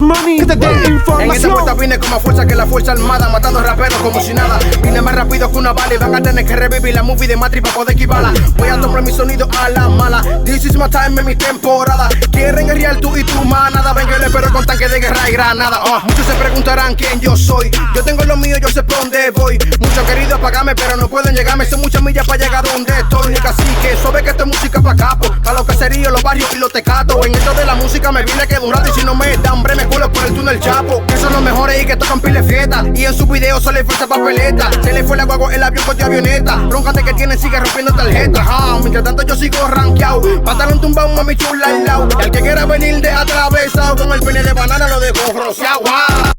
Money, en esta puerta vine con más fuerza que la fuerza armada, matando raperos como si nada. Vine más rápido que una bala y van a tener que revivir la movie de Matrix para poder esquivarla. Voy a tomar mi sonido a la mala. This is my time en mi temporada. Quieren areal tú y tu manada. Ven que le espero con tanque de guerra y granada. Muchos se preguntarán quién yo soy. Yo tengo lo mío, yo sé por dónde voy. Muchos queridos apagarme, pero no pueden llegarme. Son muchas millas para llegar donde estoy. Ni cacique, sabe que esto es música pa' capo. Pa' los caseríos, los barrios y los tecatos. En esto de la música me vine que un rato. Y si no me da hambre, me cuelo por el túnel Chapo. Que son los mejores y que tocan pile fiesta. Y en sus videos solo le fuerza papeleta. Se le fue la guagua el avión con tu avioneta. Broncate que tienen sigue rompiendo tarjetas. Mientras tanto yo sigo rankeado. Pantalón tumbado, mami chula al lado. El que quiera venir de atravesado. Con el pene de banana lo dejo rociado. Dale.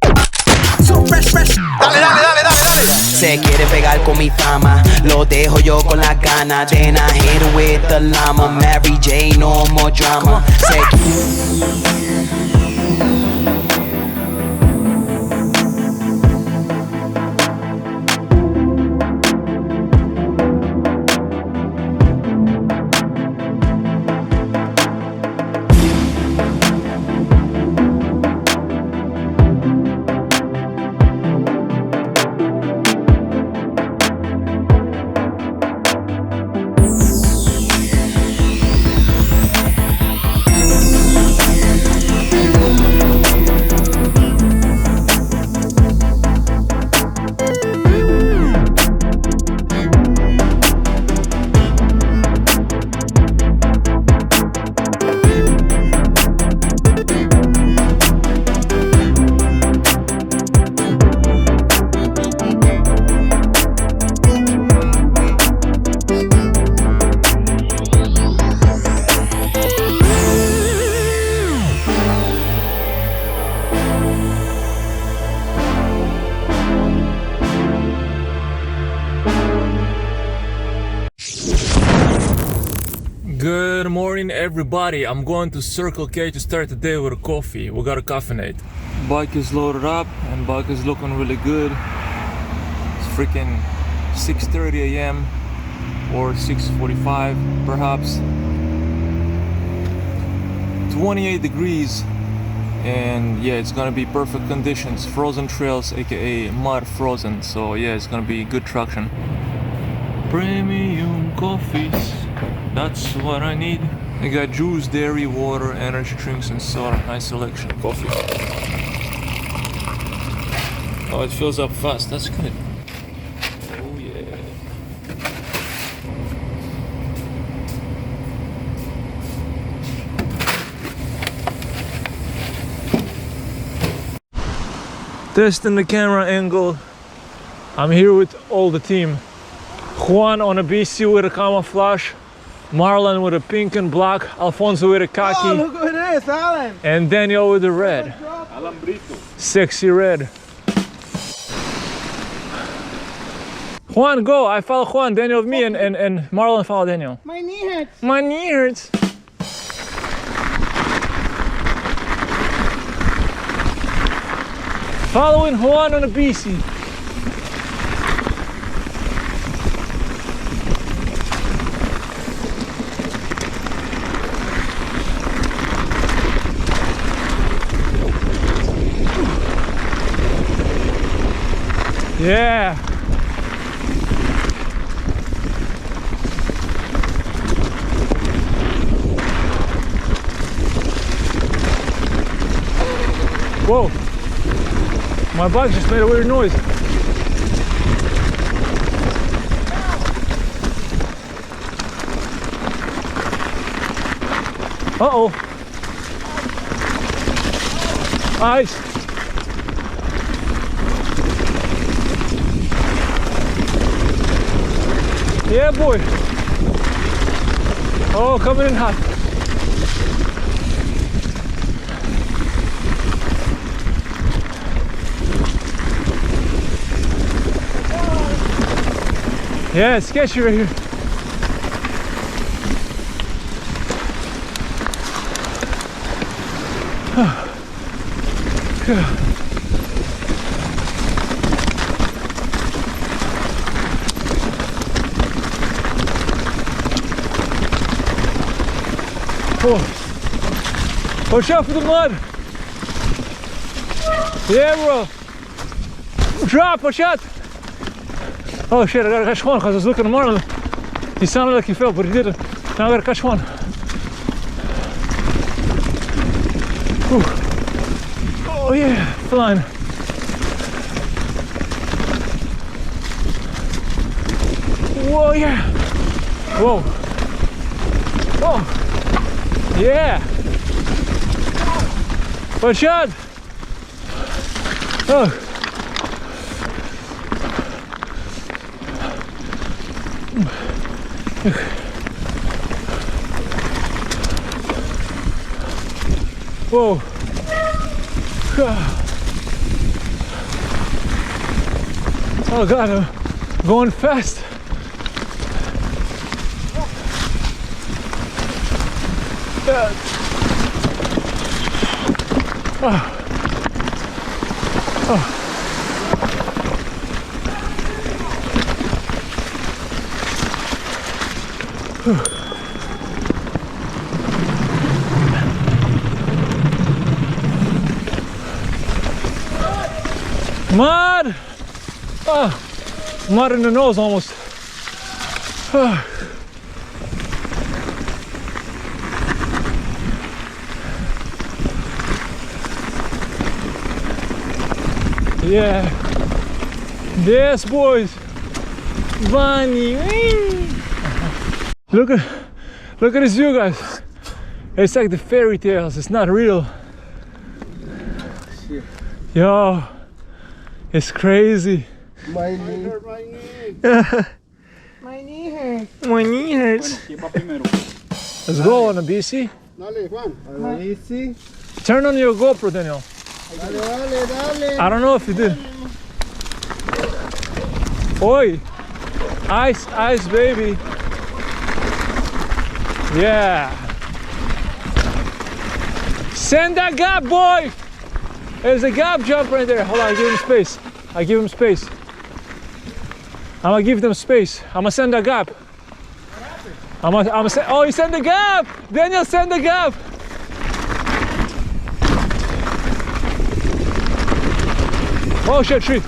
Se quiere pegar con mi fama, lo dejo yo con la gana. Then I hit her with the llama. Mary J, no more drama. Good morning everybody, I'm going to Circle K to start the day with a coffee. We got a caffeinate. Bike is loaded up and bike is looking really good. It's freaking 6:30 a.m. or 6:45 perhaps. 28 degrees and yeah, it's gonna be perfect conditions. Frozen trails, aka mud frozen, so yeah, it's gonna be good traction. Premium coffees, that's what I need. I got juice, dairy, water, energy drinks and soda. Nice selection. Coffee. Oh, it fills up fast, that's good. Oh yeah. Testing the camera angle. I'm here with all the team. Juan on a BC with a camouflage, Marlon with a pink and black, Alfonso with a khaki. Oh, look who it is, Alan. And Daniel with the red. Sexy red. Juan, go! I follow Juan, Daniel with me, and Marlon follow Daniel. My knee hurts. My knee hurts. Following Juan on a BC. Yeah. Whoa. My bike just made a weird noise. Uh-oh. Ice. Yeah, boy. Oh, coming in hot. Yeah, it's sketchy right here. Oh. Watch out for the mud. Yeah, bro. Drop a shot. Oh shit, I gotta catch one because I was looking at Marlon. He sounded like he fell, but he didn't. Now I gotta catch one. Whew. Oh yeah, flying. Whoa, yeah. Whoa. Whoa. Yeah. Good shot. Oh. Whoa. Oh God, I'm going fast. Oh. Oh. Mud! Oh, mud in the nose almost. Oh. Yeah. Yes, boys. Bunny. Look at this view, guys. It's like the fairy tales. It's not real. Yo, it's crazy. My knee. My knee. My knee hurts. My knee hurts. Let's go on a BC. Dale, Juan. Easy. Turn on your GoPro, Daniel. Dale, dale, dale. I don't know if you did. Oi! Ice, ice, baby. Yeah. Send that gap, boy! There's a gap jump right there. Hold on, I give him space. I give him space. I'm gonna give them space. I'm gonna send a gap. I'm gonna send. Oh, he sent the gap! Daniel, send the gap! Oh shit, tree.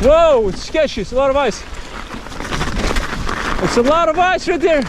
Whoa, it's sketchy. It's a lot of ice. It's a lot of ice right there.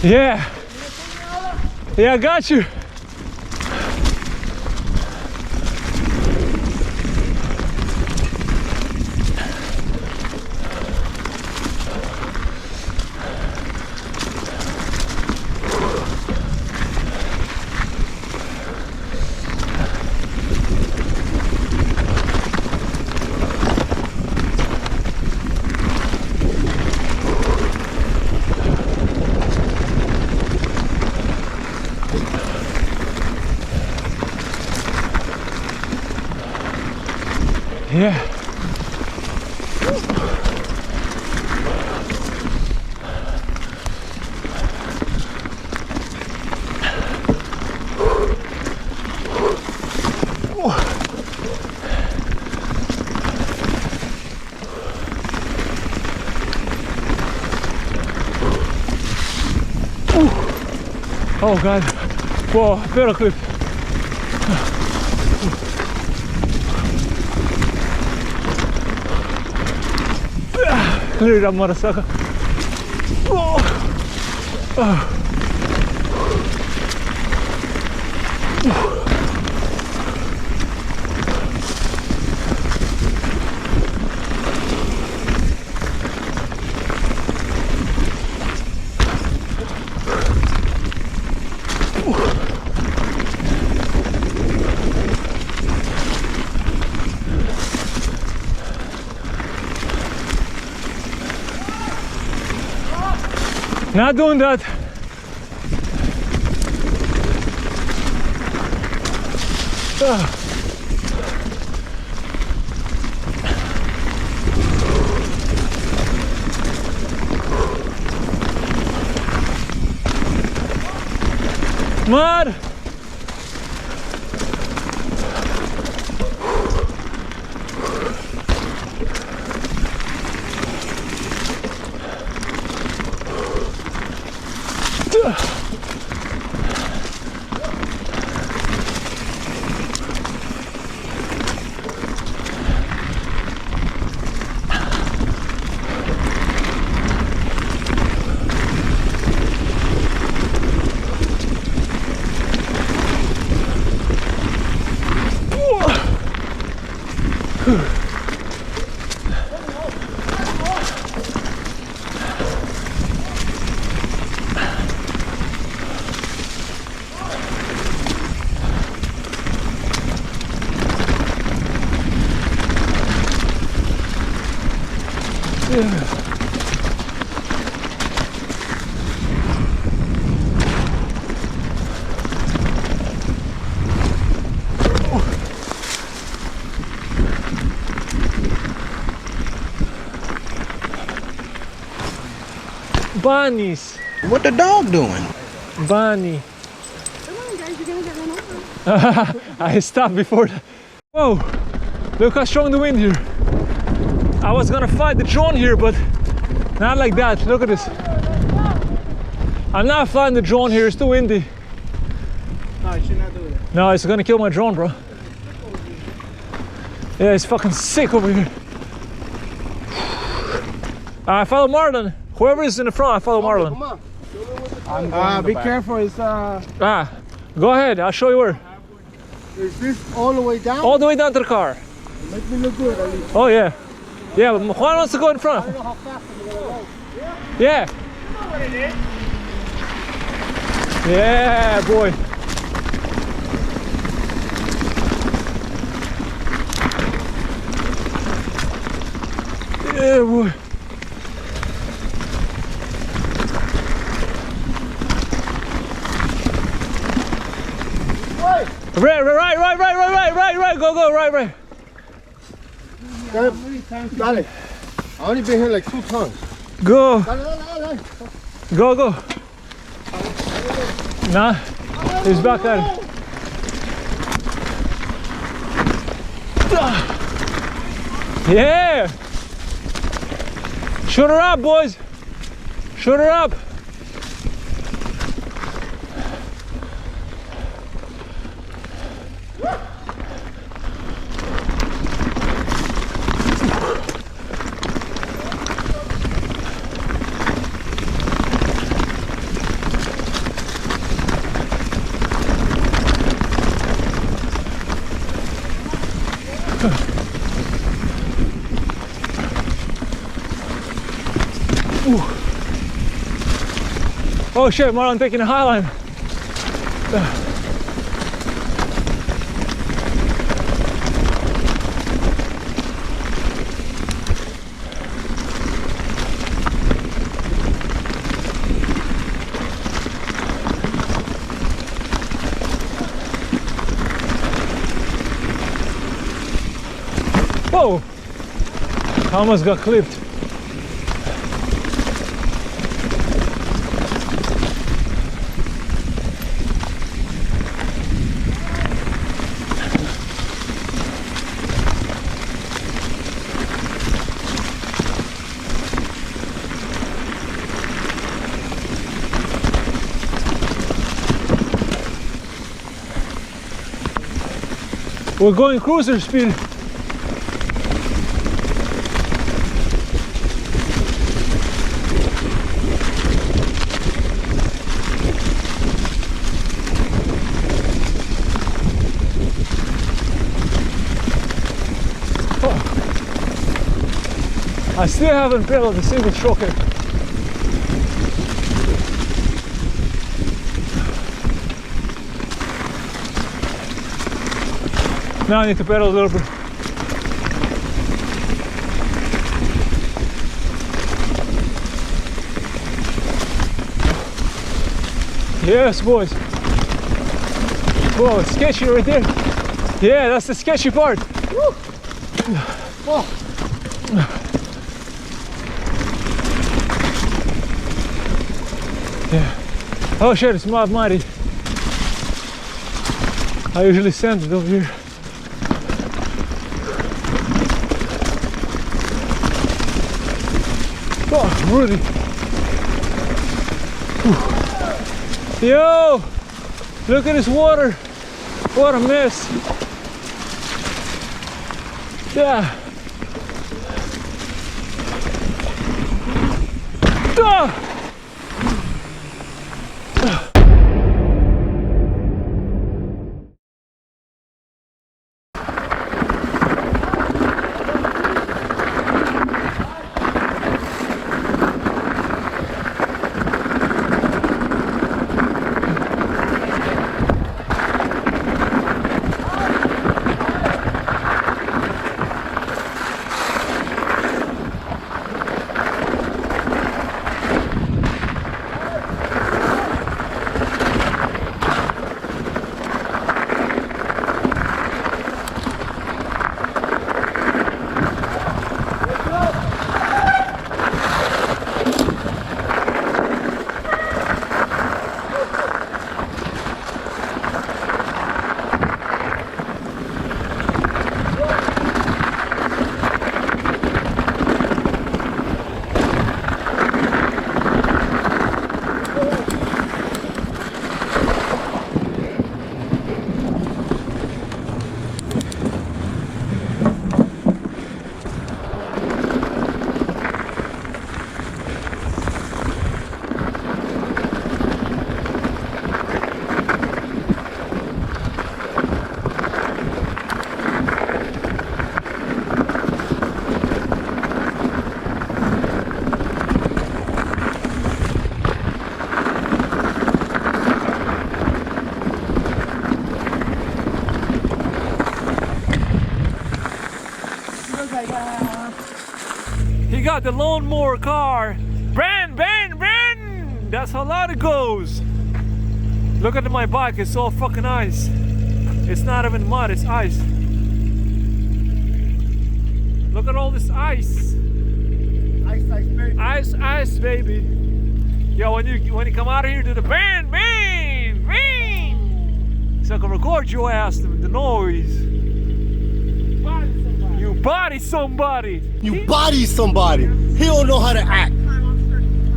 Yeah. Yeah, I got you. Yeah. Oh God. Whoa, pedal clip. Look at that motherfucker. Oh. Oh. Not doing that. Mud. Bunnies. What the dog doing? Bunny. Come on, guys, you're gonna get run over. I stopped before that. Whoa, look how strong the wind here. I was gonna fight the drone here, but not like that. Look at this. I'm not flying the drone here, it's too windy. No, you should not do that. No, it's gonna kill my drone, bro. Yeah, it's fucking sick over here. I follow Marlon. Whoever is in the front, I follow Marlon. Come on. Be careful. It's Go ahead, I'll show you where. is this all the way down? All the way down to the car. Make me look good at least. Oh yeah. Yeah, but Juan wants to go in front. I don't know how fast I'm gonna go. Yeah. Yeah, boy. Yeah, boy. Right. Go, right. Dale. I only been here like 2 times. Go. Dale. Go. Nah, he's back there. Yeah. Shoot her up, boys. Shoot her up. Oh shit, Marlon taking a high line. Whoa! I almost got clipped. We're going cruiser speed. I still haven't pedaled a single stroke yet. Now I need to pedal a little bit. Yes, boys. Whoa, it's sketchy right there. Yeah, that's the sketchy part. Woo. Oh. Yeah. Oh shit, it's muddy. I usually sand it over here. Oh, Rudy. Whew. Yo, look at this water. What a mess. Yeah. Ah! He got the lawnmower car. Brand. That's how loud it goes. Look at my bike, it's all fucking ice. It's not even mud, it's ice. Look at all this ice. Ice, baby. Ice, baby. Yo, when you come out of here, do the bang. So I can record your ass, the noise. You body somebody. You body somebody. He don't know how to act.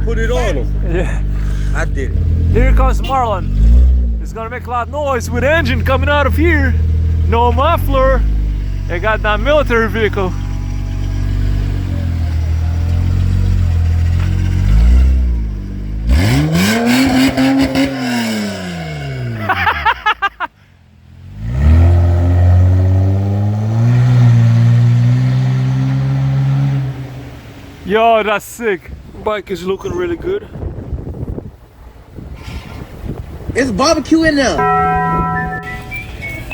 Put it on him. Yeah. I did it. Here comes Marlon. It's gonna make a lot of noise with engine coming out of here. No muffler. They got that military vehicle. Yo, that's sick. Bike is looking really good. It's barbecue in there.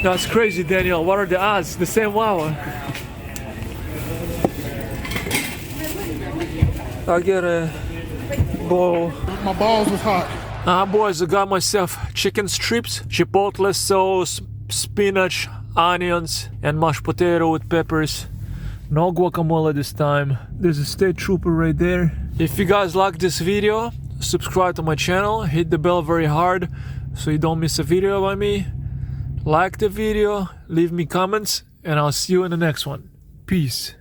That's crazy, Daniel. What are the odds? The same Wawa. I'll get a bowl. My balls was hot. Boys, I got myself chicken strips, chipotle sauce, spinach, onions, and mashed potato with peppers. No guacamole this time. There's a state trooper right there. If you guys like this video, subscribe to my channel, hit the bell very hard so you don't miss a video by me. Like the video, leave me comments, and I'll see you in the next one. Peace.